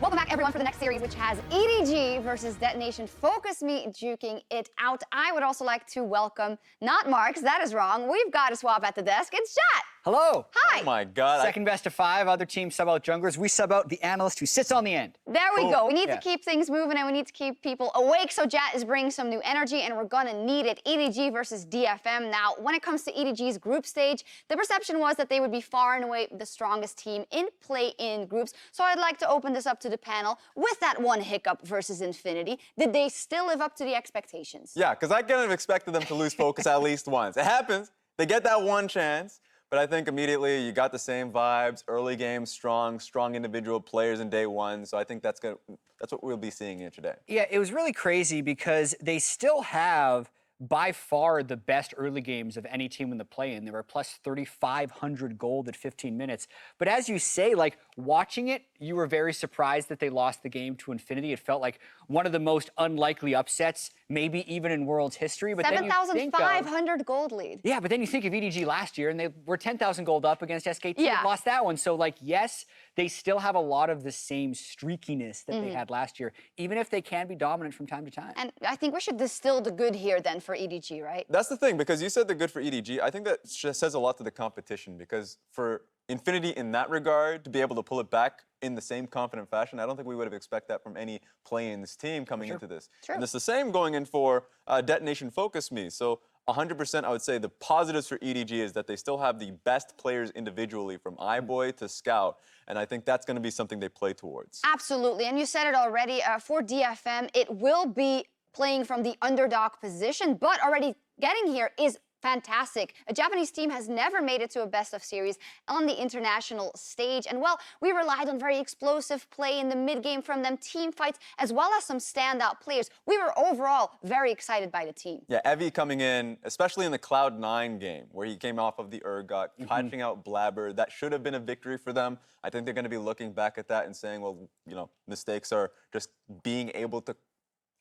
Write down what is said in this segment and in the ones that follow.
Welcome back, everyone, for the next series, which has EDG versus DetonatioN. FocusMe duking it out. I would also like to welcome, not Marks, that is wrong. We've got a swap at the desk. It's Chat. Hello. Hi. Oh my God. Second best of 5. Other teams sub out junglers. We sub out the analyst who sits on the end. There we go. We need Yeah. to keep things moving and we need to keep people awake. So Jat is bringing some new energy and we're gonna need it. EDG versus DFM. Now, when it comes to EDG's group stage, the perception was that they would be far and away the strongest team in play-in groups. So I'd like to open this up to the panel with that one hiccup versus Infinity. Did they still live up to the expectations? Yeah, because I kind of expected them to lose focus at least once. It happens. They get that one chance. But I think immediately you got the same vibes. Early game, strong individual players in day one. So I think that's what we'll be seeing here today. Yeah, it was really crazy because they still have by far the best early games of any team in the play-in. They were plus 3,500 gold at 15 minutes. But as you say, like, watching it, you were very surprised that they lost the game to Infinity. It felt like one of the most unlikely upsets, maybe even in World's history. But 7,500 gold lead. Yeah, but then you think of EDG last year, and they were 10,000 gold up against SKT. Yeah. Lost that one. So, like, yes, they still have a lot of the same streakiness that they had last year, even if they can be dominant from time to time. And I think we should distill the good here then for EDG, right? That's the thing, because you said the good for EDG. I think that just says a lot to the competition, because for Infinity in that regard, to be able to pull it back in the same confident fashion, I don't think we would have expected that from any play-ins team coming into this. True. And it's the same going in for DetonatioN FocusMe. So 100% I would say the positives for EDG is that they still have the best players individually from iBoy to Scout. And I think that's going to be something they play towards. Absolutely. And you said it already, for DFM, it will be playing from the underdog position, but already getting here is fantastic. A Japanese team has never made it to a best of series on the international stage. And well, we relied on very explosive play in the mid-game from them, team fights, as well as some standout players. We were overall very excited by the team. Yeah, Evie coming in, especially in the Cloud9 game, where he came off of the Urgot, catching out Blabber. That should have been a victory for them. I think they're going to be looking back at that and saying, well, you know, mistakes are just being able to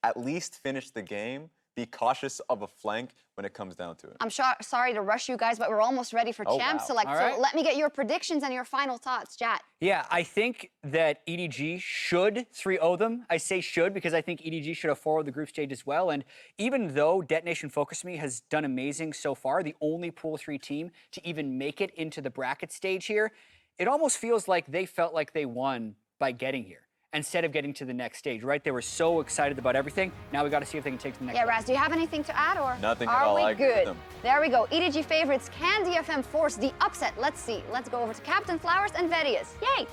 at least finish the game. Be cautious of a flank when it comes down to it. I'm sorry to rush you guys, but we're almost ready for Champ Select. All right. So let me get your predictions and your final thoughts, Jat. Yeah, I think that EDG should 3-0 them. I say should because I think EDG should have 4-0'd the group stage as well. And even though DetonatioN FocusMe has done amazing so far, the only Pool 3 team to even make it into the bracket stage here, it almost feels like they felt like they won by getting here instead of getting to the next stage, right? They were so excited about everything. Now we got to see if they can take to the next stage. Raz, do you have anything to add, or Nothing at are all. we I agree with good? them. There we go. EDG favorites. Can DFM force the upset? Let's see. Let's go over to Captain Flowers and Vedius. Yay!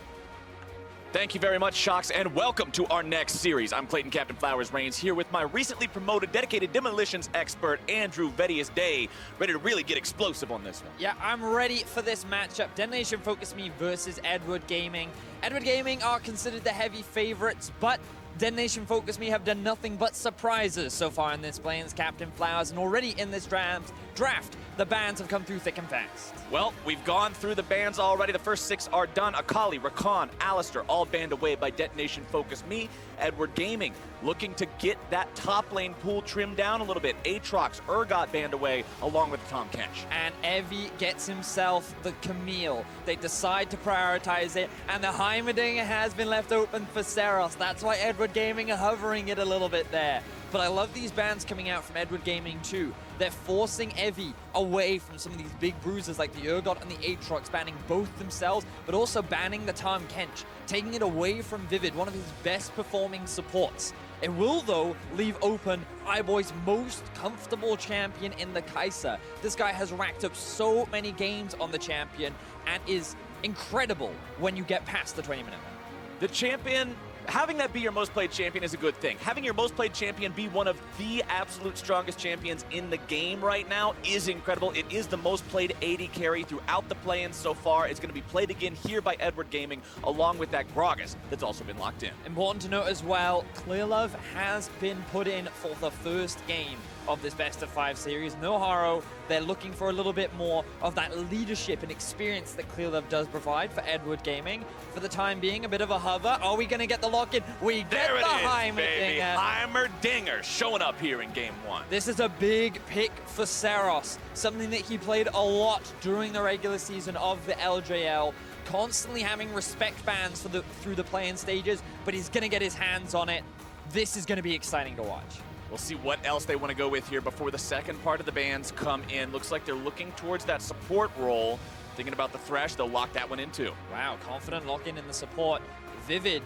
Thank you very much, Shocks, and welcome to our next series. I'm Clayton Captain Flowers Reigns here with my recently promoted dedicated demolitions expert, Andrew Vedius Day, ready to really get explosive on this one. Yeah, I'm ready for this matchup. DetonatioN FocusMe versus Edward Gaming. Edward Gaming are considered the heavy favorites, but DetonatioN FocusMe have done nothing but surprises so far in this play as Captain Flowers, and already in this draft, the bans have come through thick and fast. Well, we've gone through the bans already. The first 6 are done. Akali, Rakan, Alistair, all banned away by DetonatioN FocusMe. Edward Gaming looking to get that top lane pool trimmed down a little bit. Aatrox, Urgot banned away along with Tom Kench. And Evie gets himself the Camille. They decide to prioritize it, and the Heimerdinger has been left open for Ceros. That's why Edward Gaming are hovering it a little bit there. But I love these bans coming out from Edward Gaming too. They're forcing Evie away from some of these big bruisers like the Urgot and the Aatrox, banning both themselves, but also banning the Tom Kench, taking it away from Vivid, one of his best performing supports. It will, though, leave open iBoy's most comfortable champion in the Kai'Sa. This guy has racked up so many games on the champion and is incredible when you get past the 20-minute mark. The champion, having that be your most played champion is a good thing. Having your most played champion be one of the absolute strongest champions in the game right now is incredible. It is the most played AD carry throughout the play-ins so far. It's going to be played again here by Edward Gaming, along with that Gragas that's also been locked in. Important to note as well, Clearlove has been put in for the first game of this best-of-5 series. No Haro, they're looking for a little bit more of that leadership and experience that Clearlove does provide for Edward Gaming. For the time being, a bit of a hover. Are we going to get the lock-in? We get There the it is, baby. Heimerdinger. Heimerdinger showing up here in game 1. This is a big pick for Ceros, something that he played a lot during the regular season of the LJL, constantly having respect bans for through the play-in stages, but he's going to get his hands on it. This is going to be exciting to watch. We'll see what else they want to go with here before the second part of the bans come in. Looks like they're looking towards that support role. Thinking about the Thresh, they'll lock that one in too. Wow, confident lock-in in the support. Vivid.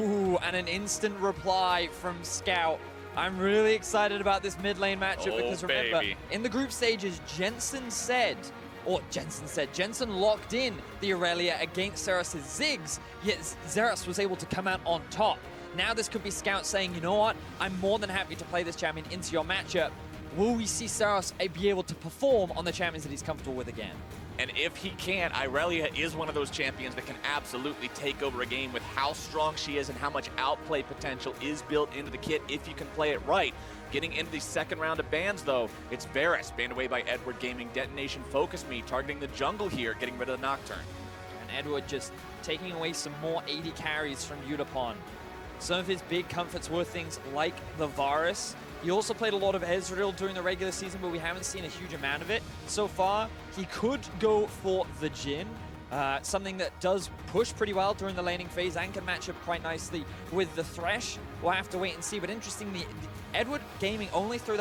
Ooh, and an instant reply from Scout. I'm really excited about this mid lane matchup because remember, baby. in the group stages, Jensen locked in the Irelia against Ceros' Ziggs, yet Ceros was able to come out on top. Now this could be Scout saying, you know what, I'm more than happy to play this champion into your matchup. Will we see Ceros be able to perform on the champions that he's comfortable with again? And if he can, Irelia is one of those champions that can absolutely take over a game with how strong she is and how much outplay potential is built into the kit if you can play it right. Getting into the second round of bans, though, it's Varus, banned away by Edward Gaming. Detonation FocusMe, targeting the jungle here, getting rid of the Nocturne. And Edward just taking away some more AD carries from Yutapon. Some of his big comforts were things like the Varus. He also played a lot of Ezreal during the regular season, but we haven't seen a huge amount of it so far. He could go for the Jhin, something that does push pretty well during the laning phase and can match up quite nicely with the Thresh. We'll have to wait and see, but interestingly, Edward Gaming only throw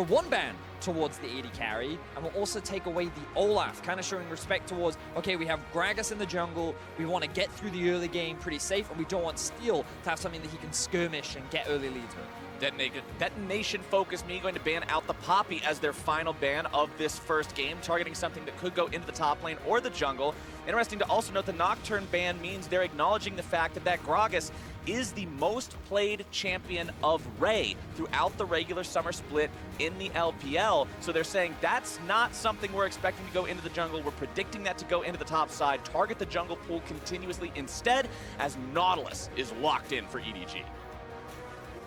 one ban towards the AD carry, and will also take away the Olaf, kind of showing respect towards, okay, we have Gragas in the jungle, we want to get through the early game pretty safe, and we don't want Steel to have something that he can skirmish and get early leads with. Detonation FocusMe going to ban out the Poppy as their final ban of this first game, targeting something that could go into the top lane or the jungle. Interesting to also note the Nocturne ban means they're acknowledging the fact that Gragas is the most played champion of Ray throughout the regular summer split in the LPL. So they're saying that's not something we're expecting to go into the jungle. We're predicting that to go into the top side, target the jungle pool continuously instead, as Nautilus is locked in for EDG.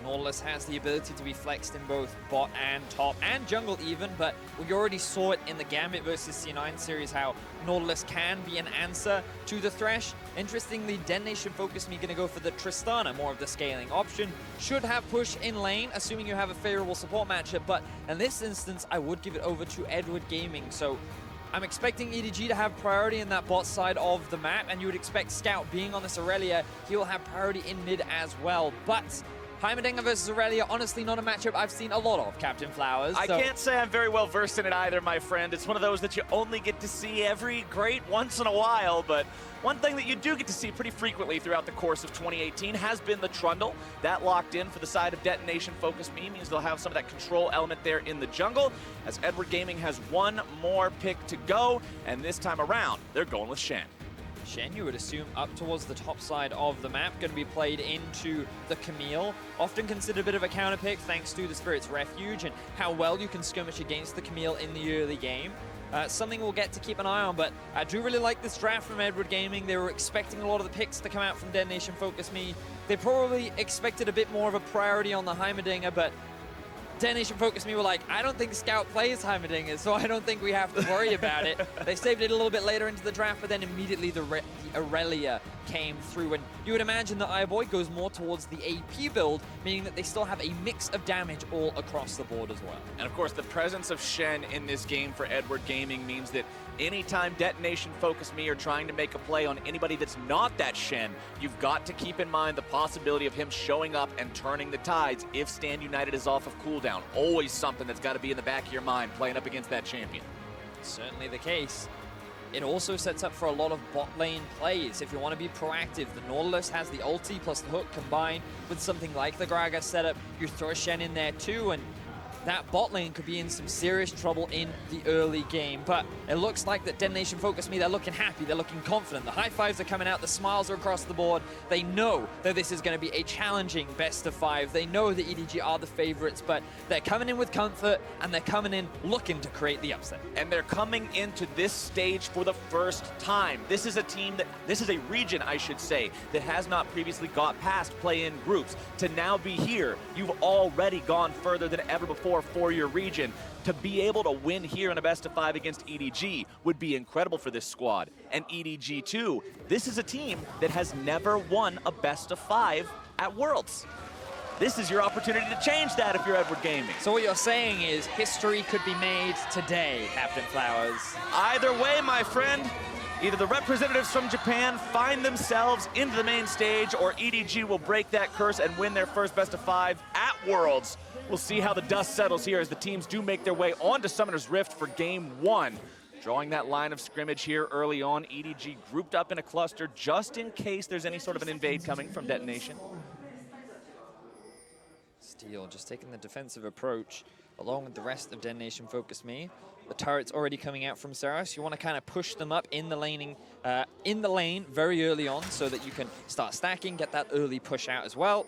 Nautilus has the ability to be flexed in both bot and top and jungle even, but we already saw it in the Gambit versus C9 series how Nautilus can be an answer to the Thresh. Interestingly, Detonation FocusMe going to go for the Tristana, more of the scaling option. Should have push in lane, assuming you have a favorable support matchup, but in this instance, I would give it over to Edward Gaming. So I'm expecting EDG to have priority in that bot side of the map, and you would expect Scout being on this Irelia, he will have priority in mid as well. But Heimerdinger versus Irelia, honestly not a matchup I've seen a lot of, Captain Flowers. I can't say I'm very well versed in it either, my friend. It's one of those that you only get to see every great once in a while, but one thing that you do get to see pretty frequently throughout the course of 2018 has been the Trundle. That locked in for the side of Detonation FocusMe means they'll have some of that control element there in the jungle, as Edward Gaming has one more pick to go, and this time around, they're going with Shen. Shen, you would assume, up towards the top side of the map, going to be played into the Camille. Often considered a bit of a counter pick thanks to the Spirit's Refuge and how well you can skirmish against the Camille in the early game. Something we'll get to keep an eye on, but I do really like this draft from Edward Gaming. They were expecting a lot of the picks to come out from Detonation FocusMe. They probably expected a bit more of a priority on the Heimerdinger, but Detonation FocusMe were like, I don't think Scout plays Heimerdinger, so I don't think we have to worry about it. They saved it a little bit later into the draft, but then immediately the Irelia came through, and you would imagine that iBoy goes more towards the AP build, meaning that they still have a mix of damage all across the board as well. And of course, the presence of Shen in this game for Edward Gaming means that anytime Detonation FocusMe are trying to make a play on anybody that's not that Shen, you've got to keep in mind the possibility of him showing up and turning the tides if Stand United is off of cooldown. Always something that's got to be in the back of your mind playing up against that champion. Certainly the case. It also sets up for a lot of bot lane plays. If you want to be proactive, the Nautilus has the ulti plus the hook combined with something like the Gragas setup. You throw Shen in there too, and that bot lane could be in some serious trouble in the early game. But it looks like that Detonation FocusMe, they're looking happy, they're looking confident. The high fives are coming out, the smiles are across the board. They know that this is going to be a challenging best of 5. They know that EDG are the favorites, but they're coming in with comfort, and they're coming in looking to create the upset. And they're coming into this stage for the first time. This is a region, I should say, that has not previously got past play-in groups. To now be here, you've already gone further than ever before. core for your region. To be able to win here in a best of 5 against EDG would be incredible for this squad. And EDG too, this is a team that has never won a best of 5 at Worlds. This is your opportunity to change that if you're Edward Gaming. So what you're saying is history could be made today, Captain Flowers. Either way, my friend, either the representatives from Japan find themselves into the main stage, or EDG will break that curse and win their first best of 5 at Worlds. We'll see how the dust settles here as the teams do make their way onto Summoner's Rift for Game 1. Drawing that line of scrimmage here early on, EDG grouped up in a cluster just in case there's any sort of an invade coming from Detonation. Steel just taking the defensive approach along with the rest of DetonationN FocusMe. The turret's already coming out from Ceros. You want to kind of push them up in the lane very early on so that you can start stacking, get that early push out as well.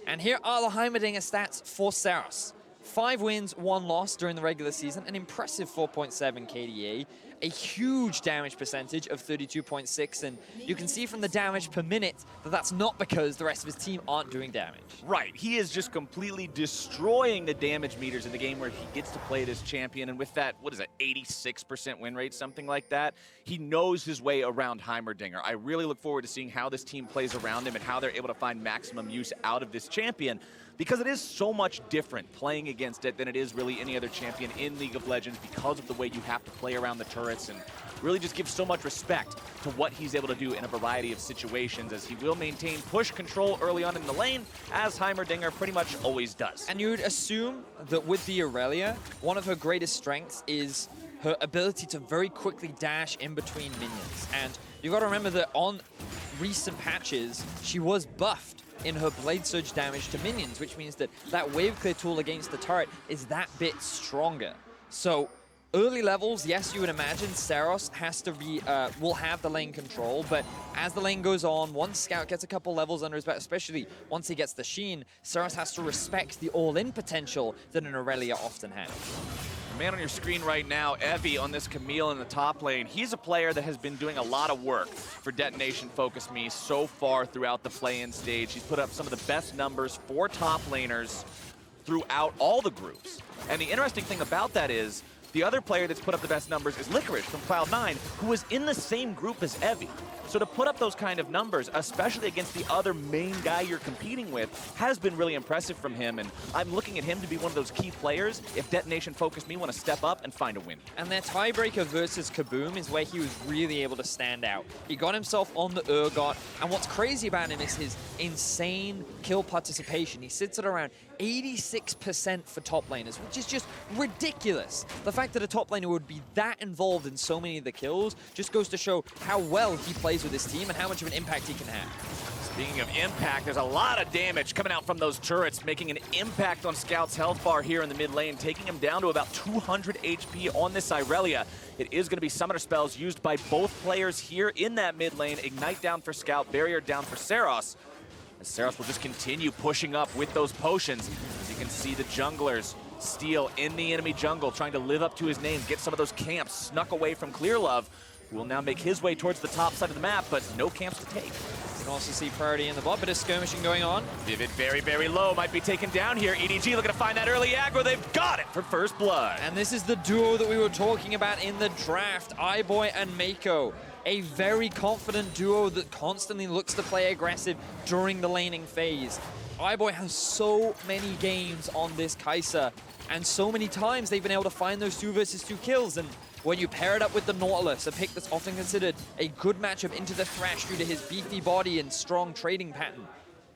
And here are the Heimerdinger stats for Ceros. 5 wins, 1 loss during the regular season, an impressive 4.7 KDA, a huge damage percentage of 32.6, and you can see from the damage per minute that that's not because the rest of his team aren't doing damage. Right, he is just completely destroying the damage meters in the game where he gets to play this champion, and with that, what is it, 86% win rate, something like that? He knows his way around Heimerdinger. I really look forward to seeing how this team plays around him and how they're able to find maximum use out of this champion, because it is so much different playing against it than it is really any other champion in League of Legends because of the way you have to play around the turrets, and really just give so much respect to what he's able to do in a variety of situations, as he will maintain push control early on in the lane, as Heimerdinger pretty much always does. And you would assume that with the Irelia, one of her greatest strengths is her ability to very quickly dash in between minions. And you've got to remember that on recent patches, she was buffed in her Blade Surge damage to minions, which means that that wave clear tool against the turret is that bit stronger. So early levels, yes, you would imagine Ceros has to be, will have the lane control, but as the lane goes on, once Scout gets a couple levels under his belt, especially once he gets the Sheen, Ceros has to respect the all-in potential that an Irelia often has. Man on your screen right now, Evie on this Camille in the top lane. He's a player that has been doing a lot of work for DetonationN FocusMe so far throughout the play-in stage. He's put up some of the best numbers for top laners throughout all the groups. And the interesting thing about that is, the other player that's put up the best numbers is FLICKR from Cloud9, who was in the same group as Evie. So to put up those kind of numbers, especially against the other main guy you're competing with, has been really impressive from him, and I'm looking at him to be one of those key players if DetonationN FocusMe want to step up and find a win. And their tiebreaker versus Kaboom is where he was really able to stand out. He got himself on the Urgot, and what's crazy about him is his insane kill participation. He sits at around 86% for top laners, which is just ridiculous. The fact that a top laner would be that involved in so many of the kills just goes to show how well he plays with his team and how much of an impact he can have. Speaking of impact, there's a lot of damage coming out from those turrets, making an impact on Scout's health bar here in the mid lane, taking him down to about 200 HP on this Irelia. It is going to be summoner spells used by both players here in that mid lane. Ignite down for Scout, Barrier down for Ceros. And Ceros will just continue pushing up with those potions. As you can see, the junglers, Steel in the enemy jungle, trying to live up to his name, get some of those camps snuck away from Clearlove, who will now make his way towards the top side of the map, but no camps to take. You can also see priority in the bot, bit of skirmishing going on. Vivid very, very low, might be taken down here. EDG looking to find that early aggro. They've got it for first blood. And this is the duo that we were talking about in the draft, iBoy and Meiko. A very confident duo that constantly looks to play aggressive during the laning phase. iBoy has so many games on this Kai'Sa, and so many times they've been able to find those 2 versus 2 kills. And when you pair it up with the Nautilus, a pick that's often considered a good matchup into the Thresh due to his beefy body and strong trading pattern,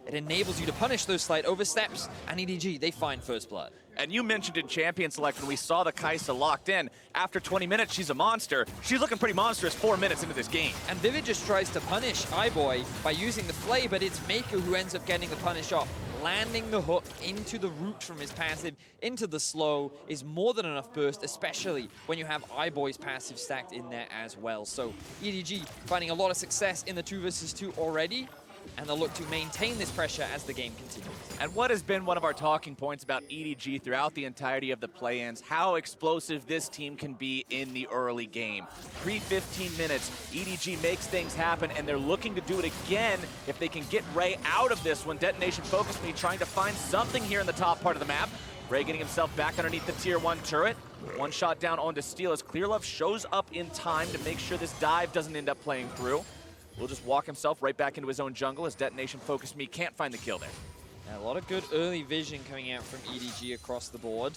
it enables you to punish those slight oversteps, and EDG, they find first blood. And you mentioned in Champion Select when we saw the Kai'Sa locked in, after 20 minutes, she's a monster. She's looking pretty monstrous 4 minutes into this game. And Vivid just tries to punish iBoy by using the Flay, but it's Meiko who ends up getting the punish off. Landing the hook into the root from his passive, into the slow, is more than enough burst, especially when you have iBoy's passive stacked in there as well. So EDG finding a lot of success in the 2 versus 2 already, and they'll look to maintain this pressure as the game continues. And what has been one of our talking points about EDG throughout the entirety of the play-ins, how explosive this team can be in the early game. Pre-15 minutes, EDG makes things happen, and they're looking to do it again if they can get Ray out of this one. DetonationN FocusMe trying to find something here in the top part of the map. Ray getting himself back underneath the tier 1 turret. One shot down onto Steel as Clearlove shows up in time to make sure this dive doesn't end up playing through. Will just walk himself right back into his own jungle as Detonation FocusMe can't find the kill there. Yeah, a lot of good early vision coming out from EDG across the board.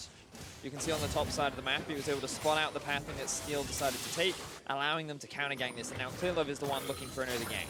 You can see on the top side of the map, he was able to spot out the pathing that Steel decided to take, allowing them to counter-gank this. And now Clearlove is the one looking for an early gank.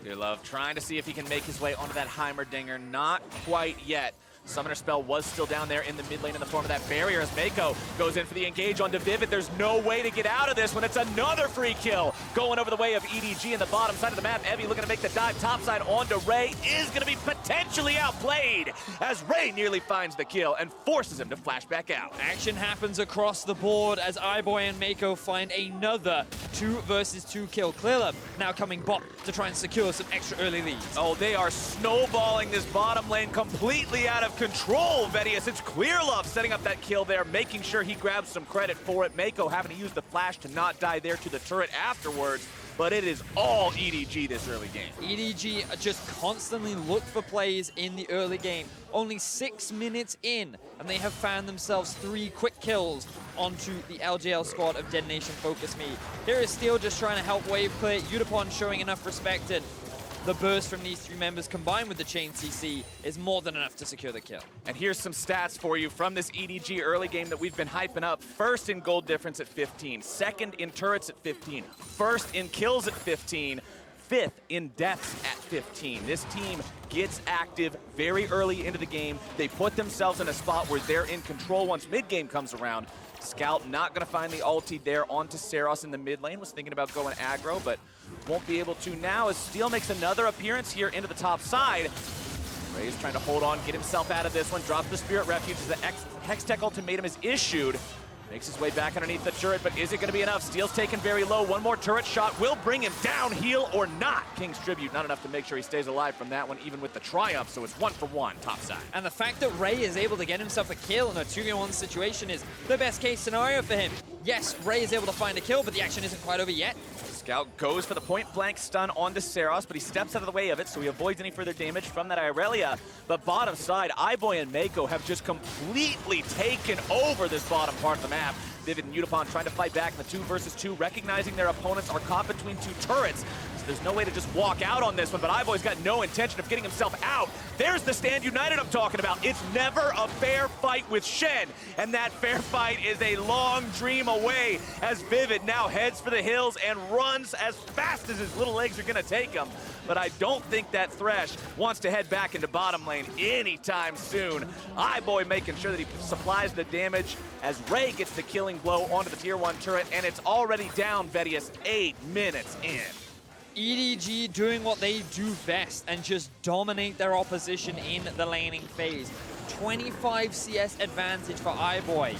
Clearlove trying to see if he can make his way onto that Heimerdinger. Not quite yet. Summoner spell was still down there in the mid lane in the form of that barrier as Meiko goes in for the engage onto Vivid. There's no way to get out of this when it's another free kill going over the way of EDG in the bottom side of the map. Evie looking to make the dive topside onto Ray is going to be potentially outplayed as Ray nearly finds the kill and forces him to flash back out. Action happens across the board as iBoy and Meiko find another 2 versus 2 kill. Clearlove now coming bot to try and secure some extra early leads. Oh, they are snowballing this bottom lane completely out of control, Vedius. It's Clearlove setting up that kill there, making sure he grabs some credit for it. Meiko having to use the flash to not die there to the turret afterwards, but it is all EDG this early game. EDG just constantly look for plays in the early game. Only 6 minutes in, and they have found themselves 3 quick kills onto the LJL squad of Detonation FocusMe. Here is Steel just trying to help wave play. Yutapon showing enough respect, and the burst from these 3 members combined with the chain CC is more than enough to secure the kill. And here's some stats for you from this EDG early game that we've been hyping up. First in gold difference at 15, second in turrets at 15, first in kills at 15, 5th in deaths at 15. This team gets active very early into the game. They put themselves in a spot where they're in control once mid-game comes around. Scout not going to find the ulti there onto Ceros in the mid lane. Was thinking about going aggro, but won't be able to now as Steel makes another appearance here into the top side. Ray's trying to hold on, get himself out of this one, drops the Spirit Refuge as the Hextech ultimatum is issued. Makes his way back underneath the turret, but is it going to be enough? Steel's taken very low. One more turret shot will bring him down, heal or not. King's Tribute, not enough to make sure he stays alive from that one, even with the Triumph, so it's 1 for 1, top side. And the fact that Ray is able to get himself a kill in a 2v1 situation is the best case scenario for him. Yes, Ray is able to find a kill, but the action isn't quite over yet. Scout goes for the point-blank stun onto Ceros, but he steps out of the way of it, so he avoids any further damage from that Irelia. But bottom side, iBoy and Meiko have just completely taken over this bottom part of the map. Vivid and Yutapon trying to fight back in the 2 versus 2, recognizing their opponents are caught between 2 turrets. So there's no way to just walk out on this one, but iBoy's got no intention of getting himself out. There's the stand united I'm talking about. It's never a fair fight with Shen, and that fair fight is a long dream away as Vivid now heads for the hills and runs as fast as his little legs are gonna take him. But I don't think that Thresh wants to head back into bottom lane anytime soon. iBoy making sure that he supplies the damage as Ray gets the killing blow onto the tier 1 turret, and it's already down, Vedius, 8 minutes in. EDG doing what they do best and just dominate their opposition in the laning phase. 25 CS advantage for iBoy.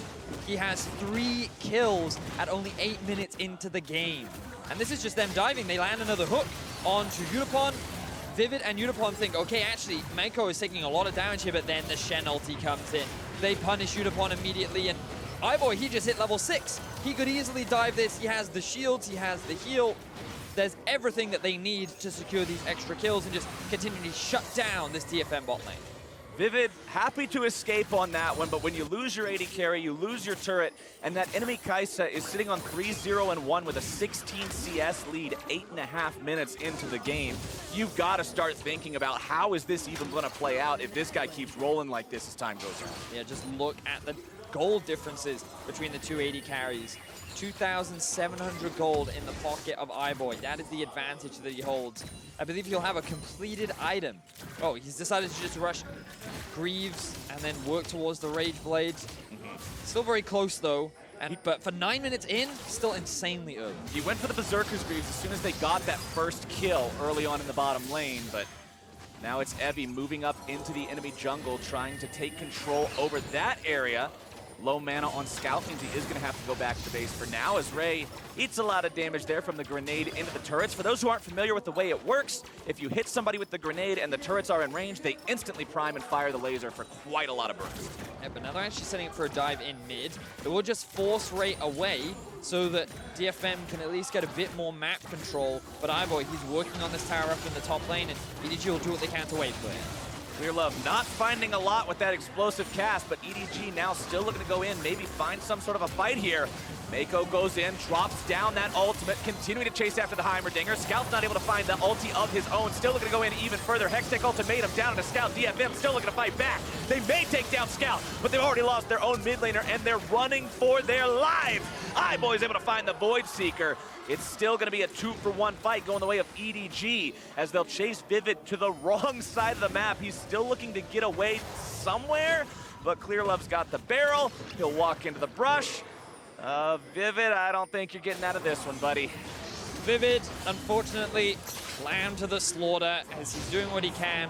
He has 3 kills at only 8 minutes into the game. And this is just them diving. They land another hook onto Yutapon. Vivid and Yutapon think, okay, actually, Meiko is taking a lot of damage here, but then the Shen ulti comes in. They punish Yutapon immediately, and iBoy, he just hit level 6. He could easily dive this. He has the shields, he has the heal. There's everything that they need to secure these extra kills and just continue to shut down this DFM bot lane. Vivid, happy to escape on that one, but when you lose your AD carry, you lose your turret, and that enemy Kai'Sa is sitting on 3-0-1 with a 16 CS lead 8.5 minutes into the game. You've got to start thinking about how is this even going to play out if this guy keeps rolling like this as time goes on. Yeah, just look at the gold differences between the 2 AD carries. 2,700 gold in the pocket of iBoy. That is the advantage that he holds. I believe he'll have a completed item. Oh, he's decided to just rush Greaves and then work towards the Rage Blades. Still very close though. But for 9 minutes in, still insanely early. He went for the Berserker's Greaves as soon as they got that first kill early on in the bottom lane, but now it's Evie moving up into the enemy jungle, trying to take control over that area. Low mana on Scout means he is going to have to go back to base for now as Ray eats a lot of damage there from the grenade into the turrets. For those who aren't familiar with the way it works, if you hit somebody with the grenade and the turrets are in range, they instantly prime and fire the laser for quite a lot of burst. Yeah, but now they're actually setting up for a dive in mid. It will just force Ray away so that DFM can at least get a bit more map control. But iBoy, he's working on this tower up in the top lane, and EDG will do what they can to wait for him. Clearlove not finding a lot with that explosive cast, but EDG now still looking to go in, maybe find some sort of a fight here. Meiko goes in, drops down that ultimate, continuing to chase after the Heimerdinger. Scout's not able to find the ulti of his own, still looking to go in even further. Hextech ultimatum down to Scout. DFM still looking to fight back. They may take down Scout, but they've already lost their own mid laner, and they're running for their lives. iBoy is able to find the Void Seeker. It's still going to be a 2-for-1 fight going the way of EDG as they'll chase Vivid to the wrong side of the map. He's still looking to get away somewhere, but Clearlove's got the barrel. He'll walk into the brush. Vivid, I don't think you're getting out of this one, buddy. Vivid, unfortunately, lamb to the slaughter as he's doing what he can,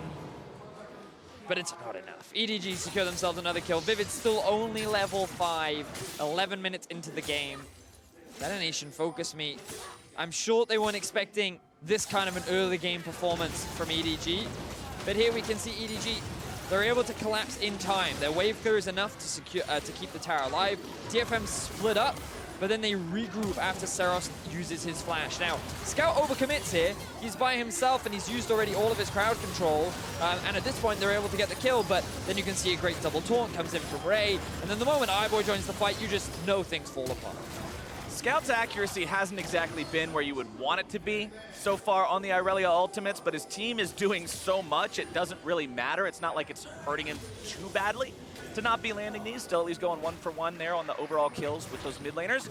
but it's not enough. EDG secure themselves another kill. Vivid's still only level 5, 11 minutes into the game. DetonatioN FocusMe. I'm sure they weren't expecting this kind of an early game performance from EDG, but here we can see EDG, they're able to collapse in time. Their wave clear is enough to secure to keep the tower alive. DFM split up, but then they regroup after Ceros uses his flash. Now, Scout overcommits here. He's by himself and he's used already all of his crowd control. And at this point, they're able to get the kill, but then you can see a great double taunt comes in from Ray. And then the moment iBoy joins the fight, you just know things fall apart. Scout's accuracy hasn't exactly been where you would want it to be so far on the Irelia ultimates, but his team is doing so much, it doesn't really matter. It's not like it's hurting him too badly to not be landing these. Still at least going 1-for-1 there on the overall kills with those mid laners.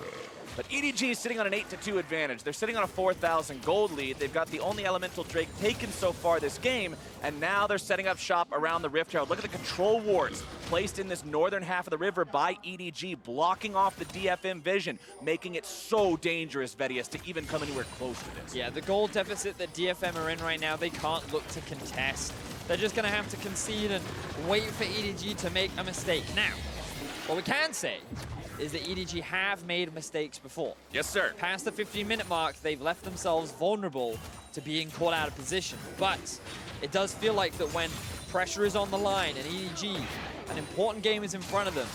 But EDG is sitting on an 8-2 advantage. They're sitting on a 4,000 gold lead. They've got the only Elemental Drake taken so far this game, and now they're setting up shop around the Rift Tower. Look at the control wards placed in this northern half of the river by EDG, blocking off the DFM vision, making it so dangerous, Vedius, to even come anywhere close to this. Yeah, the gold deficit that DFM are in right now, they can't look to contest. They're just going to have to concede and wait for EDG to make a mistake. Now, what we can say is that EDG have made mistakes before. Yes, sir. Past the 15-minute mark, they've left themselves vulnerable to being caught out of position. But it does feel like that when pressure is on the line and EDG, an important game is in front of them,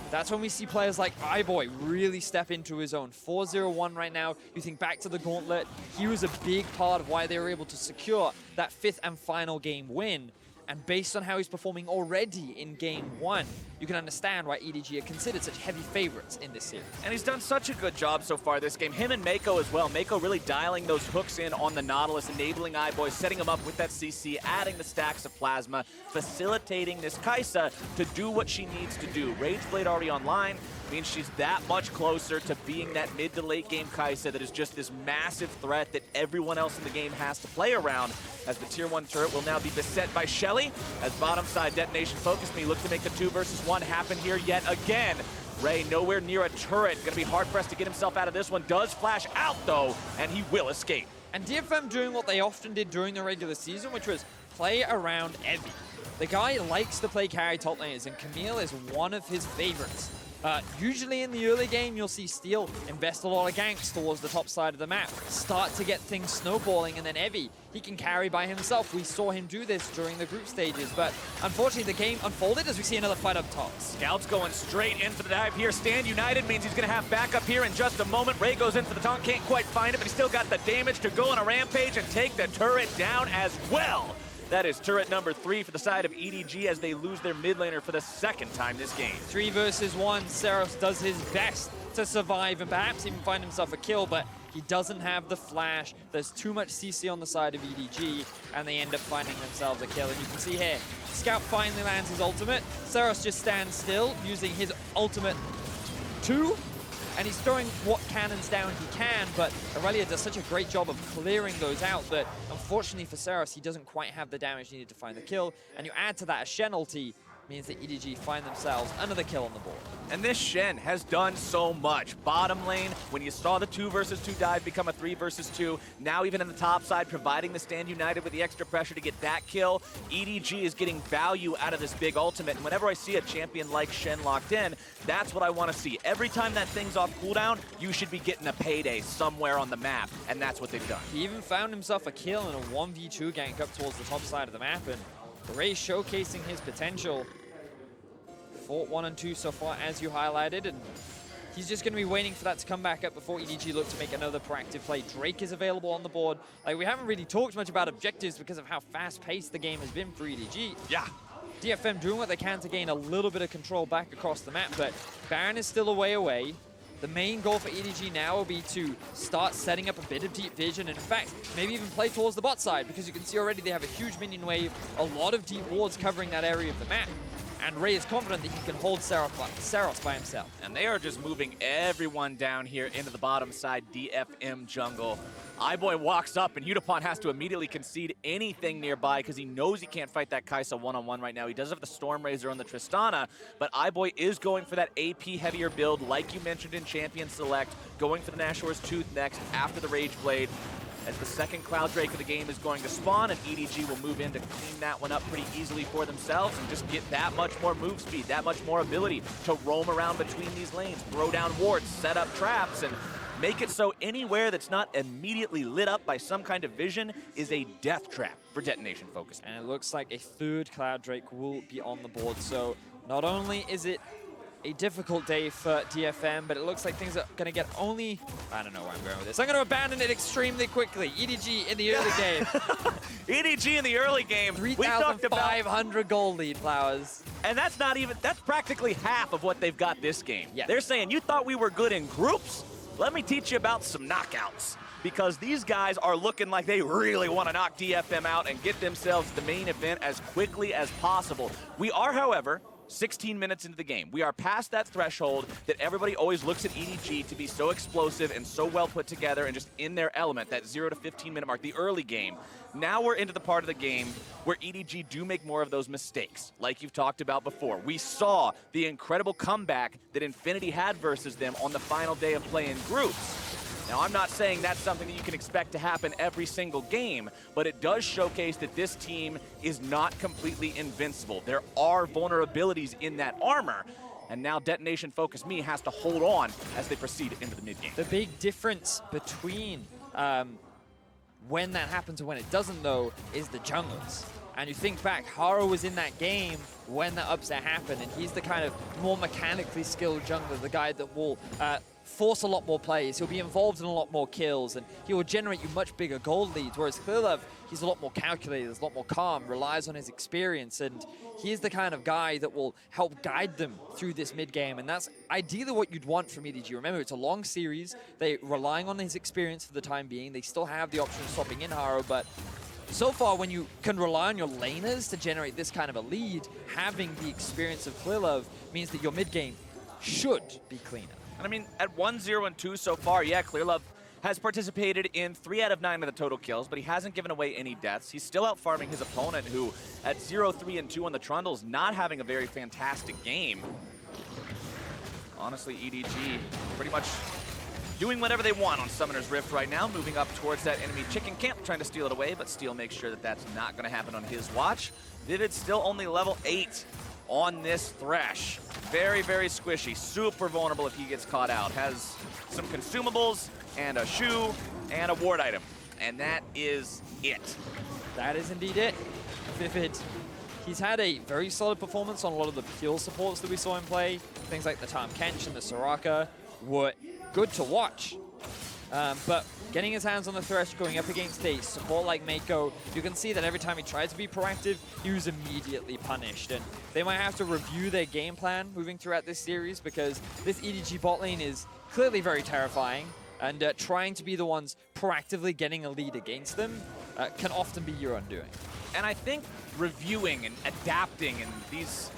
that's when we see players like iBoy really step into his own. 4-0-1 right now. You think back to the Gauntlet, he was a big part of why they were able to secure that 5th and final game win. And based on how he's performing already in game 1, you can understand why EDG are considered such heavy favorites in this series. And he's done such a good job so far this game. Him and Meiko as well. Meiko really dialing those hooks in on the Nautilus, enabling iBoy, setting him up with that CC, adding the stacks of plasma, facilitating this Kai'Sa to do what she needs to do. Rageblade already online means she's that much closer to being that mid to late game Kai'Sa that is just this massive threat that everyone else in the game has to play around, as the tier 1 turret will now be beset by Shelly, as bottom side DetonatioN FocusMe look to make the 2 versus 1 happen here yet again. Ray nowhere near a turret, gonna be hard pressed to get himself out of this one. Does flash out though, and he will escape. And DFM doing what they often did during the regular season, which was play around Evie. The guy likes to play carry top laners, and Camille is one of his favorites. Usually in the early game, you'll see Steel invest a lot of ganks towards the top side of the map, start to get things snowballing, and then Evie, he can carry by himself. We saw him do this during the group stages, but unfortunately the game unfolded as we see another fight up top. Scout's going straight in for the dive here. Stand United means he's gonna have backup here in just a moment. Ray goes in for the taunt, can't quite find it, but he's still got the damage to go on a rampage and take the turret down as well. That is turret number 3 for the side of EDG as they lose their mid laner for the 2nd time this game. 3 versus 1, Ceros does his best to survive and perhaps even find himself a kill, but he doesn't have the flash. There's too much CC on the side of EDG, and they end up finding themselves a kill. And you can see here, Scout finally lands his ultimate. Ceros just stands still, using his ultimate 2, and he's throwing what cannons down he can, but Irelia does such a great job of clearing those out that, unfortunately for Ceros, he doesn't quite have the damage needed to find the kill. And you add to that a Shen ulti, means that EDG find themselves another kill on the board. And this Shen has done so much. Bottom lane, when you saw the 2 versus 2 dive become a 3 versus 2, now even in the top side, providing the Stand United with the extra pressure to get that kill, EDG is getting value out of this big ultimate. And whenever I see a champion like Shen locked in, that's what I want to see. Every time that thing's off cooldown, you should be getting a payday somewhere on the map, and that's what they've done. He even found himself a kill in a 1v2 gank up towards the top side of the map, and Ray showcasing his potential. Fought 1 and 2 so far, as you highlighted, and He's just going to be waiting for that to come back up before EDG look to make another proactive play. Drake is available on the board. Like, we haven't really talked much about objectives because of how fast-paced the game has been for EDG. Yeah. DFM doing what they can to gain a little bit of control back across the map, but Baron is still a way away. The main goal for EDG now will be to start setting up a bit of deep vision, and in fact, maybe even play towards the bot side, because you can see already they have a huge minion wave, a lot of deep wards covering that area of the map. And Ray is confident that he can hold Ceros by himself. And they are just moving everyone down here into the bottom side DFM jungle. iBoy walks up, and Yutapon has to immediately concede anything nearby because he knows he can't fight that Kai'Sa one-on-one right now. He does have the Storm Razor on the Tristana, but iBoy is going for that AP heavier build, like you mentioned in Champion Select, going for the Nashor's Tooth next after the Rage Blade. As the second Cloud Drake of the game is going to spawn, and EDG will move in to clean that one up pretty easily for themselves and just get that much more move speed, that much more ability to roam around between these lanes, throw down wards, set up traps, and make it so anywhere that's not immediately lit up by some kind of vision is a death trap for Detonation Focus. And it looks like a third Cloud Drake will be on the board. So not only is it a difficult day for DFM, but it looks like things are going to get only... I don't know where I'm going with this. I'm going to abandon it extremely quickly. EDG in the early game. EDG in the early game. We talked about 3,500 gold lead, Flowers. And that's not even, that's practically half of what they've got this game. Yeah. They're saying, you thought we were good in groups? Let me teach you about some knockouts. Because these guys are looking like they really want to knock DFM out and get themselves the main event as quickly as possible. We are, however, 16 minutes into the game. We are past that threshold that everybody always looks at EDG to be so explosive and so well put together and just in their element, that 0 to 15 minute mark, the early game. Now we're into the part of the game where EDG do make more of those mistakes, like you've talked about before. We saw the incredible comeback that Infinity had versus them on the final day of play in groups. Now, I'm not saying that's something that you can expect to happen every single game, but it does showcase that this team is not completely invincible. There are vulnerabilities in that armor, and now Detonation FocusMe has to hold on as they proceed into the mid-game. The big difference between when that happens and when it doesn't, though, is the junglers. And you think back, Haro was in that game when that upset happened, and he's the kind of more mechanically skilled jungler, the guy that will force a lot more plays, he'll be involved in a lot more kills, and he will generate you much bigger gold leads, whereas Clearlove, he's a lot more calculated, a lot more calm, relies on his experience, and he's the kind of guy that will help guide them through this mid-game, and that's ideally what you'd want from EDG. Remember, it's a long series, they're relying on his experience for the time being, they still have the option of swapping in Haro, but so far, when you can rely on your laners to generate this kind of a lead, having the experience of Clearlove means that your mid-game should be cleaner. And I mean, at 1-0 and 2 so far, yeah, Clearlove has participated in 3 out of 9 of the total kills, but he hasn't given away any deaths. He's still out farming his opponent, who at 0-3 and 2 on the Trundle is not having a very fantastic game. Honestly, EDG pretty much doing whatever they want on Summoner's Rift right now, moving up towards that enemy chicken camp, trying to steal it away, but Steel makes sure that that's not going to happen on his watch. Vivid's still only level 8 on this Thresh. Very, very squishy, super vulnerable if he gets caught out. Has some consumables and a shoe and a ward item, and that is it. That is indeed it. Vivid, he's had a very solid performance on a lot of the pure supports that we saw him play. Things like the Tahm Kench and the Soraka were good to watch. But getting his hands on the Thresh, going up against a support like Meiko, you can see that every time he tried to be proactive, he was immediately punished. And they might have to review their game plan moving throughout this series, because this EDG bot lane is clearly very terrifying, and trying to be the ones proactively getting a lead against them can often be your undoing. And I think reviewing and adapting and these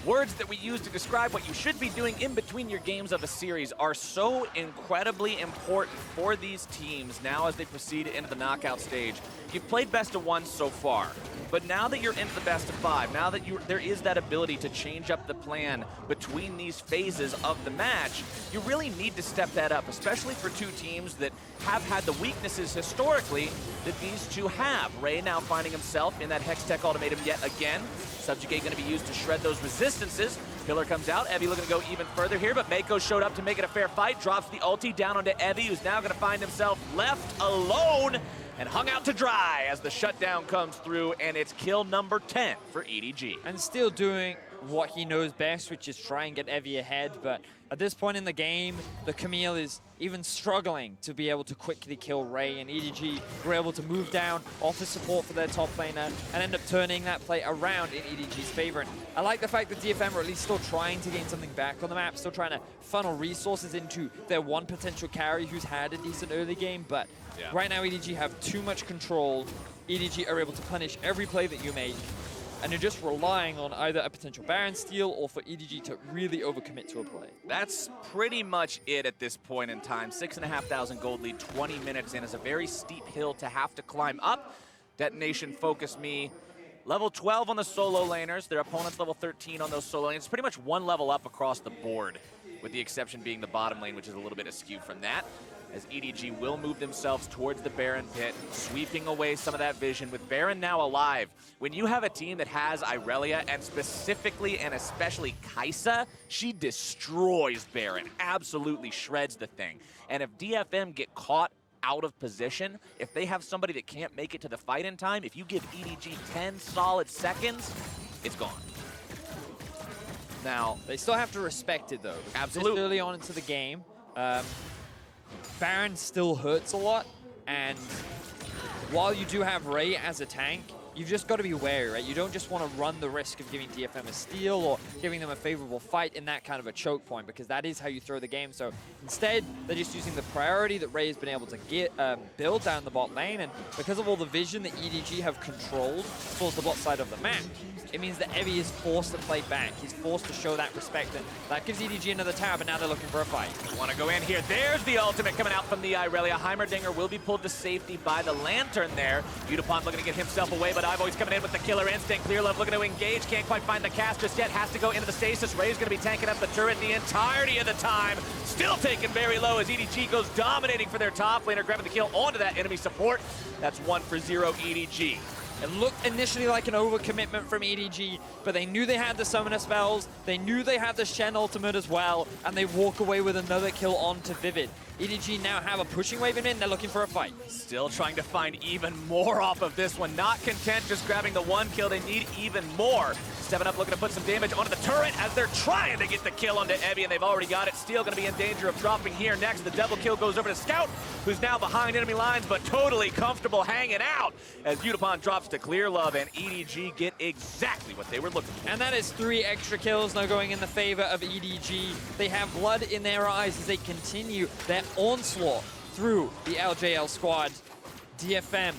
words that we use to describe what you should be doing in between your games of a series are so incredibly important for these teams now as they proceed into the knockout stage. You've played best of 1 so far, but now that you're into the best of 5, now that there is that ability to change up the plan between these phases of the match, you really need to step that up, especially for two teams that have had the weaknesses historically that these two have. Ray now finding himself in that Hextech ultimatum yet again. Subjugate going to be used to shred those resistances. Pillar comes out. Evie looking to go even further here, but Meiko showed up to make it a fair fight. Drops the ulti down onto Evie, who's now going to find himself left alone and hung out to dry as the shutdown comes through, and it's kill number 10 for EDG. And still doing what he knows best, which is try and get Evie ahead. But at this point in the game, the Camille is even struggling to be able to quickly kill Ray, and EDG were able to move down, offer support for their top laner, and end up turning that play around in EDG's favor. And I like the fact that DFM are at least still trying to gain something back on the map, still trying to funnel resources into their one potential carry who's had a decent early game, but right now EDG have too much control. EDG are able to punish every play that you make, and you're just relying on either a potential Baron steal or for EDG to really overcommit to a play. That's pretty much it at this point in time. 6,500 gold lead, 20 minutes in is a very steep hill to have to climb up. Detonation, FocusMe, level 12 on the solo laners. Their opponent's level 13 on those solo lanes. It's pretty much one level up across the board, with the exception being the bottom lane, which is a little bit askew from that, as EDG will move themselves towards the Baron pit, sweeping away some of that vision. With Baron now alive, when you have a team that has Irelia, and specifically and especially Kai'Sa, she destroys Baron, absolutely shreds the thing. And if DFM get caught out of position, if they have somebody that can't make it to the fight in time, if you give EDG 10 solid seconds, it's gone. Now, they still have to respect it though. Absolutely. This early on into the game, Baron still hurts a lot, and while you do have Ray as a tank, you've just got to be wary, right? You don't just want to run the risk of giving DFM a steal or giving them a favorable fight in that kind of a choke point, because that is how you throw the game. So instead, they're just using the priority that Ray has been able to get build down the bot lane, and because of all the vision that EDG have controlled towards the bot side of the map, it means that Evie is forced to play back. He's forced to show that respect, and that gives EDG another tab, but now they're looking for a fight. Want to go in here. There's the ultimate coming out from the Irelia. Heimerdinger will be pulled to safety by the Lantern there. Yutapon looking to get himself away, but iBoy's coming in with the killer instinct. Clearlove looking to engage. Can't quite find the cast just yet. Has to go into the stasis. Ray's going to be tanking up the turret the entirety of the time. Still taken very low as EDG goes dominating for their top laner, grabbing the kill onto that enemy support. That's 1-0 EDG. It looked initially like an overcommitment from EDG, but they knew they had the summoner spells, they knew they had the Shen ultimate as well, and they walk away with another kill onto Vivid. EDG now have a pushing wave in, they're looking for a fight. Still trying to find even more off of this one. Not content just grabbing the one kill, they need even more. Stepping up, looking to put some damage onto the turret as they're trying to get the kill onto Evie, and they've already got it. Steel going to be in danger of dropping here next. The double kill goes over to Scout, who's now behind enemy lines, but totally comfortable hanging out as Yutapon drops to Clearlove, and EDG get exactly what they were looking for. And that is 3 extra kills now going in the favor of EDG. They have blood in their eyes as they continue their onslaught through the LJL squad. DFM,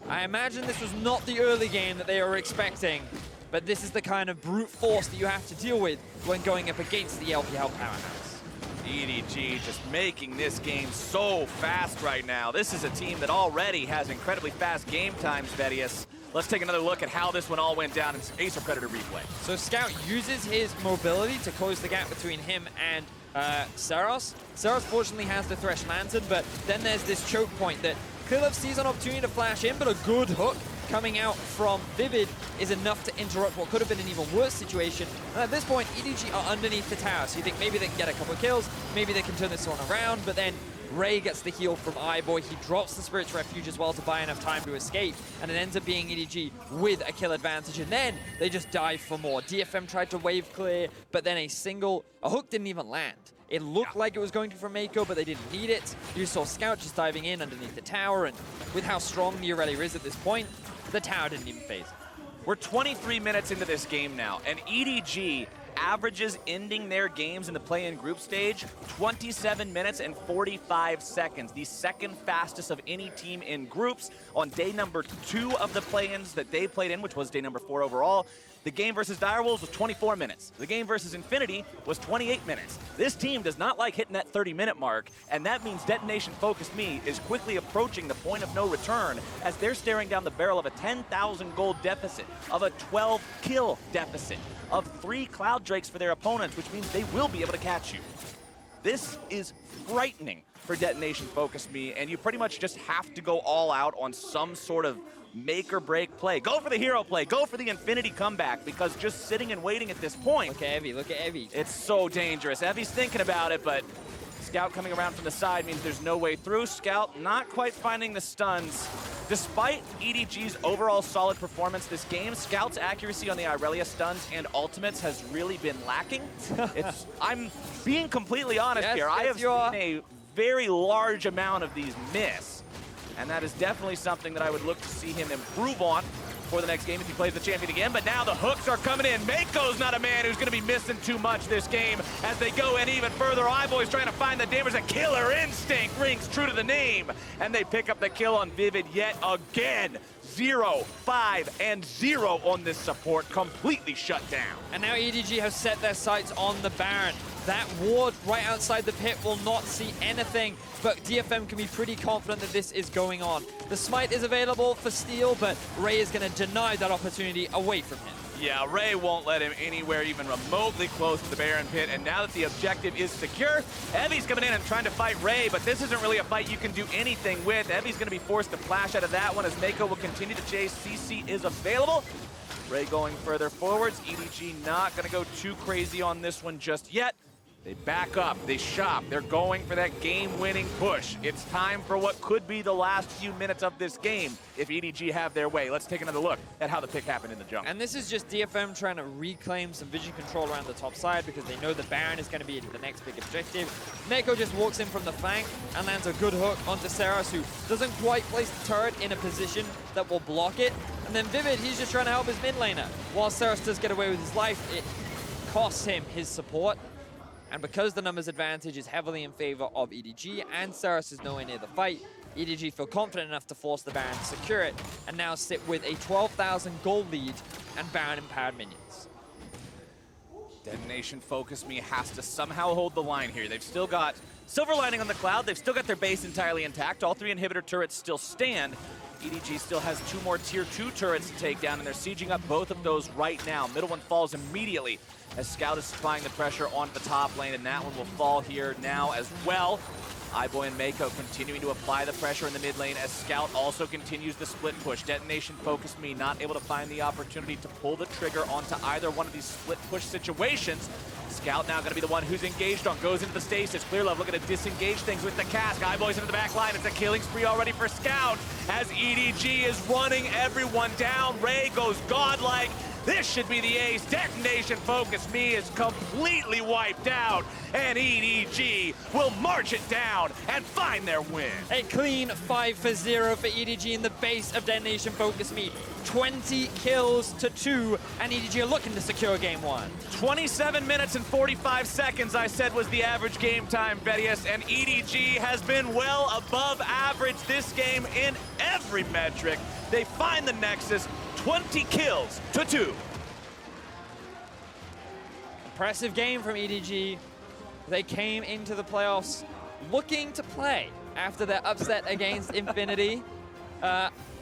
I imagine this was not the early game that they were expecting, but this is the kind of brute force that you have to deal with when going up against the LPL powerhouse. EDG just making this game so fast right now. This is a team that already has incredibly fast game times, Vedius. Let's take another look at how this one all went down in Acer Predator replay. So Scout uses his mobility to close the gap between him and Ceros. Ceros fortunately has the Thresh Lantern, but then there's this choke point that Clearlove sees an opportunity to flash in, but a good hook coming out from Vivid is enough to interrupt what could have been an even worse situation. And at this point, EDG are underneath the tower, so you think maybe they can get a couple of kills, maybe they can turn this one around, but then Ray gets the heal from iBoy. He drops the Spirit's Refuge as well to buy enough time to escape, and it ends up being EDG with a kill advantage, and then they just dive for more. DFM tried to wave clear, but then a hook didn't even land. It looked like it was going to from Meiko, but they didn't need it. You saw Scout just diving in underneath the tower, and with how strong the Irelia is at this point, the tower didn't even phase it. We're 23 minutes into this game now, and EDG averages ending their games in the play-in group stage 27 minutes and 45 seconds, the second fastest of any team in groups. On day number 2 of the play-ins that they played in, which was day number 4 overall, the game versus Direwolves was 24 minutes. The game versus Infinity was 28 minutes. This team does not like hitting that 30-minute mark, and that means Detonation FocusMe is quickly approaching the point of no return as they're staring down the barrel of a 10,000 gold deficit, of a 12-kill deficit, of 3 Cloud Drakes for their opponents, which means they will be able to catch you. This is frightening for Detonation FocusMe, and you pretty much just have to go all out on some sort of make or break play. Go for the hero play, go for the Infinity comeback, because just sitting and waiting at this point. Look at Evie. It's so dangerous. Evie's thinking about it, but Scout coming around from the side means there's no way through. Scout not quite finding the stuns. Despite EDG's overall solid performance this game, Scout's accuracy on the Irelia stuns and ultimates has really been lacking. I'm being completely honest here. I have seen a very large amount of these miss, and that is definitely something that I would look to see him improve on for the next game if he plays the champion again. But now the hooks are coming in. Meiko's not a man who's going to be missing too much this game as they go in even further. iBoy's trying to find the damage. A killer instinct rings true to the name, and they pick up the kill on Vivid yet again. 0, 5, and 0 on this support, completely shut down. And now EDG have set their sights on the Baron. That ward right outside the pit will not see anything, but DFM can be pretty confident that this is going on. The smite is available for Steel, but Ray is going to deny that opportunity away from him. Yeah, Ray won't let him anywhere even remotely close to the Baron pit, and now that the objective is secure, Evi's coming in and trying to fight Ray, but this isn't really a fight you can do anything with. Evi's going to be forced to flash out of that one as Meiko will continue to chase. CC is available. Ray going further forwards. EDG not going to go too crazy on this one just yet. They back up, they shop, they're going for that game-winning push. It's time for what could be the last few minutes of this game if EDG have their way. Let's take another look at how the pick happened in the jungle. And this is just DFM trying to reclaim some vision control around the top side because they know the Baron is going to be the next big objective. Meiko just walks in from the flank and lands a good hook onto Ceros, who doesn't quite place the turret in a position that will block it. And then Vivid, he's just trying to help his mid laner. While Ceros does get away with his life, it costs him his support. And because the numbers advantage is heavily in favor of EDG and Ceros is nowhere near the fight, EDG feel confident enough to force the Baron to secure it and now sit with a 12,000 gold lead and Baron empowered minions. DetonatioN FocusMe has to somehow hold the line here. They've still got Silver Lining on the Cloud. They've still got their base entirely intact. All 3 inhibitor turrets still stand. EDG still has 2 more tier 2 turrets to take down, and they're sieging up both of those right now. Middle one falls immediately as Scout is supplying the pressure onto the top lane, and that one will fall here now as well. iBoy and Meiko continuing to apply the pressure in the mid lane as Scout also continues the split push. DetonatioN FocusMe not able to find the opportunity to pull the trigger onto either one of these split push situations. Scout now going to be the one who's engaged on, goes into the stasis. Clearlove looking to disengage things with the cask. iBoy's into the back line. It's a killing spree already for Scout as EDG is running everyone down. Ray goes godlike. This should be the ace. DetonatioN FocusMe is completely wiped out, and EDG will march it down and find their win. A clean 5 for 0 for EDG in the base of DetonatioN FocusMe. 20 kills to 2, and EDG are looking to secure game 1. 27 minutes and 45 seconds, I said, was the average game time, Vedius, and EDG has been well above average this game in every metric. They find the Nexus, 20 kills to 2. Impressive game from EDG. They came into the playoffs looking to play after their upset against Infinity.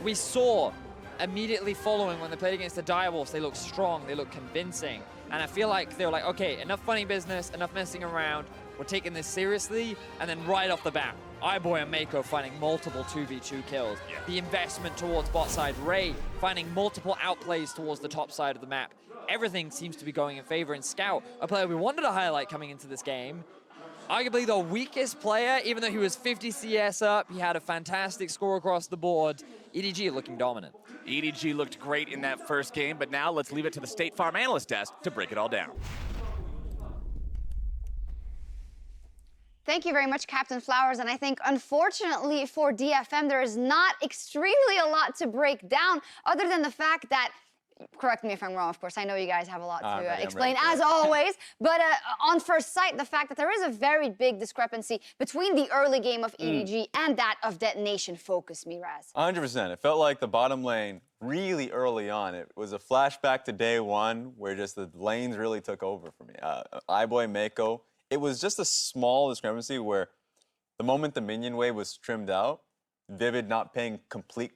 We saw immediately following when they played against the Direwolves, they looked strong, they looked convincing. And I feel like they were like, okay, enough funny business, enough messing around. We're taking this seriously. And then right off the bat, iBoy and Meiko finding multiple 2v2 kills. Yeah. The investment towards bot side, Ray finding multiple outplays towards the top side of the map. Everything seems to be going in favor. And Scout, a player we wanted to highlight coming into this game, arguably the weakest player, even though he was 50 CS up, he had a fantastic score across the board. EDG looking dominant. EDG looked great in that first game, but now let's leave it to the State Farm analyst desk to break it all down. Thank you very much, Captain Flowers. And I think, unfortunately for DFM, there is not extremely a lot to break down other than the fact that, correct me if I'm wrong, of course, I know you guys have a lot to explain, as always, but on first sight, the fact that there is a very big discrepancy between the early game of EDG and that of DetonatioN FocusMe, Raz. 100%. It felt like the bottom lane really early on. It was a flashback to day one where just the lanes really took over for me. iBoy, Meiko, it was just a small discrepancy where the moment the minion wave was trimmed out, Vivid not paying complete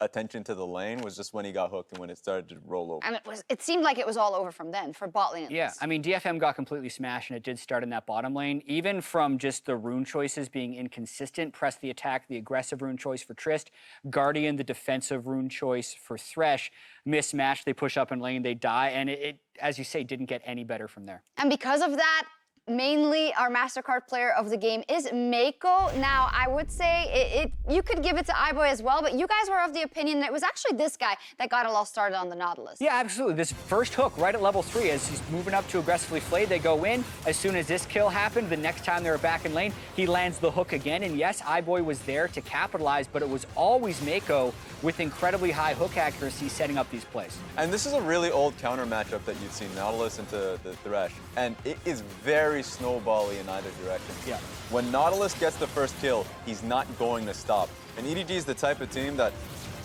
attention to the lane was just when he got hooked and when it started to roll over. And it seemed like it was all over from then, for bot lane at Yeah, least. I mean, DFM got completely smashed, and it did start in that bottom lane. Even from just the rune choices being inconsistent, Press the attack, the aggressive rune choice for Trist, Guardian, the defensive rune choice for Thresh, mismatched, they push up in lane, they die, and it, as you say, didn't get any better from there. And because of that, mainly our MasterCard player of the game is Meiko. Now, I would say you could give it to iBoy as well, but you guys were of the opinion that it was actually this guy that got it all started on the Nautilus. Yeah, absolutely. This first hook right at level 3, as he's moving up to aggressively flayed, they go in. As soon as this kill happened, the next time they were back in lane, he lands the hook again. And yes, iBoy was there to capitalize, but it was always Meiko with incredibly high hook accuracy setting up these plays. And this is a really old counter matchup that you've seen, Nautilus into the Thresh. And it is very snowbally in either direction. Yeah. When Nautilus gets the first kill, he's not going to stop. And EDG is the type of team that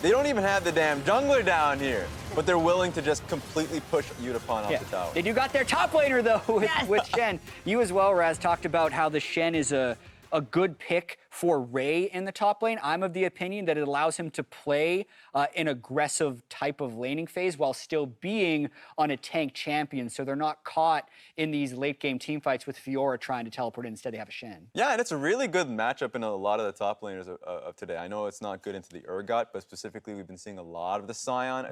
they don't even have the damn jungler down here, but they're willing to just completely push Yutapon off the tower. They do got their top laner, though, with Shen. You as well, Raz, talked about how the Shen is a good pick for Ray in the top lane. I'm of the opinion that it allows him to play an aggressive type of laning phase while still being on a tank champion, so they're not caught in these late game team fights with Fiora trying to teleport in. Instead, they have a Shen. Yeah, and it's a really good matchup in a lot of the top laners of today. I know it's not good into the Urgot, but specifically we've been seeing a lot of the Scion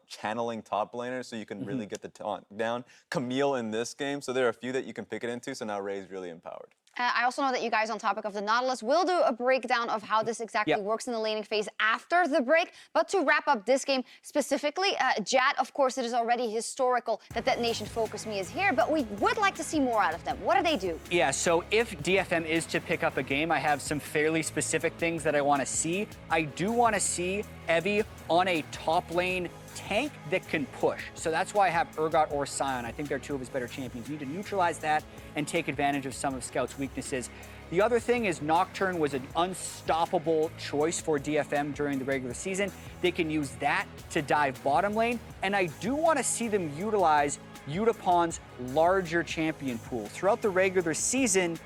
channeling top laners, so you can really get the taunt down. Camille in this game, so there are a few that you can pick it into, so now Ray's really empowered. I also know that you guys, on topic of the Nautilus, will do a breakdown of how this exactly works in the laning phase after the break. But to wrap up this game specifically, Jad, of course, it is already historical that DetonatioN FocusMe is here, but we would like to see more out of them. What do they do? Yeah, so if DFM is to pick up a game, I have some fairly specific things that I want to see. I do want to see Evie on a top lane tank that can push. So that's why I have Urgot or Scion. I think they're two of his better champions. You need to neutralize that and take advantage of some of Scout's weaknesses. The other thing is Nocturne was an unstoppable choice for DFM during the regular season. They can use that to dive bottom lane, and I do want to see them utilize Yutapon's larger champion pool. Throughout the regular season,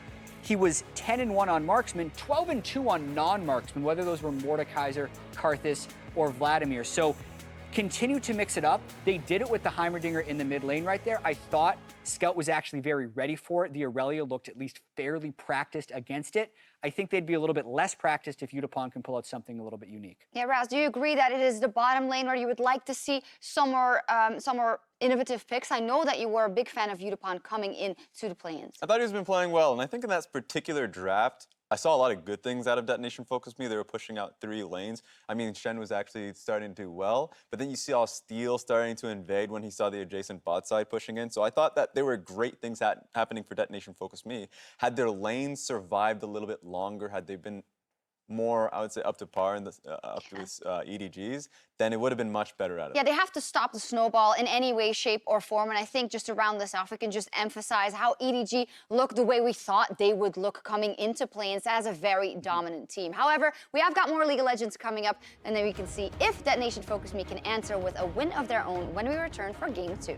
he was 10-1 on marksman, 12-2 on non-marksman, whether those were Mordekaiser, Karthus, or Vladimir. So continue to mix it up. They did it with the Heimerdinger in the mid lane right there. I thought Scout was actually very ready for it. The Irelia looked at least fairly practiced against it. I think they'd be a little bit less practiced if Yutapon can pull out something a little bit unique. Yeah, Raz, do you agree that it is the bottom lane where you would like to see some more innovative picks? I know that you were a big fan of Yutapon coming in to the play-ins. I thought he's been playing well, and I think in that particular draft, I saw a lot of good things out of DetonatioN FocusMe. They were pushing out 3 lanes. I mean, Shen was actually starting to do well, but then you see all Steel starting to invade when he saw the adjacent bot side pushing in. So I thought that there were great things happening for DetonatioN FocusMe. Had their lanes survived a little bit longer, had they been more, I would say, up to par in up to his EDGs, then it would have been much better out of it. Yeah, they have to stop the snowball in any way, shape, or form. And I think just to round this off, we can just emphasize how EDG looked the way we thought they would look coming into play-ins as a very dominant team. However, we have got more League of Legends coming up, and then we can see if DetonatioN FocusMe can answer with a win of their own when we return for Game 2.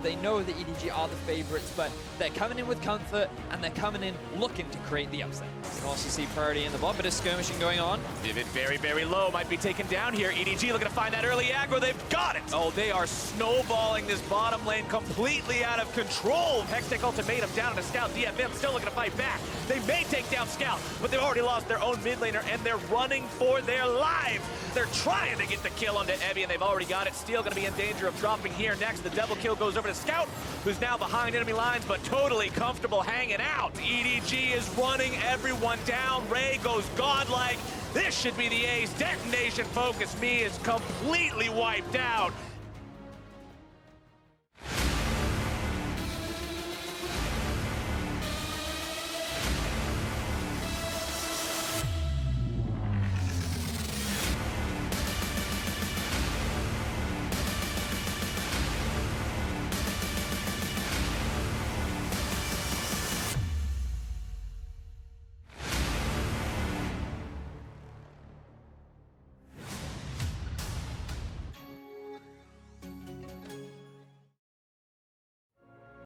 They know that EDG are the favorites, but they're coming in with comfort, and they're coming in looking to create the upset. You can also see Priority in the bot, bit of skirmishing going on. Vivid very, very low, might be taken down here. EDG looking to find that early aggro, they've got it! Oh, they are snowballing this bottom lane completely out of control. Hextech ultimatum down to Scout. DFM still looking to fight back. They may take down Scout, but they've already lost their own mid laner, and they're running for their lives. They're trying to get the kill onto Evie, and they've already got it. Steel gonna be in danger of dropping here next. The double kill goes over to Scout, who's now behind enemy lines, but totally comfortable hanging out. EDG is running everyone down. Ray goes godlike. This should be the ace. DetonatioN FocusMe is completely wiped out.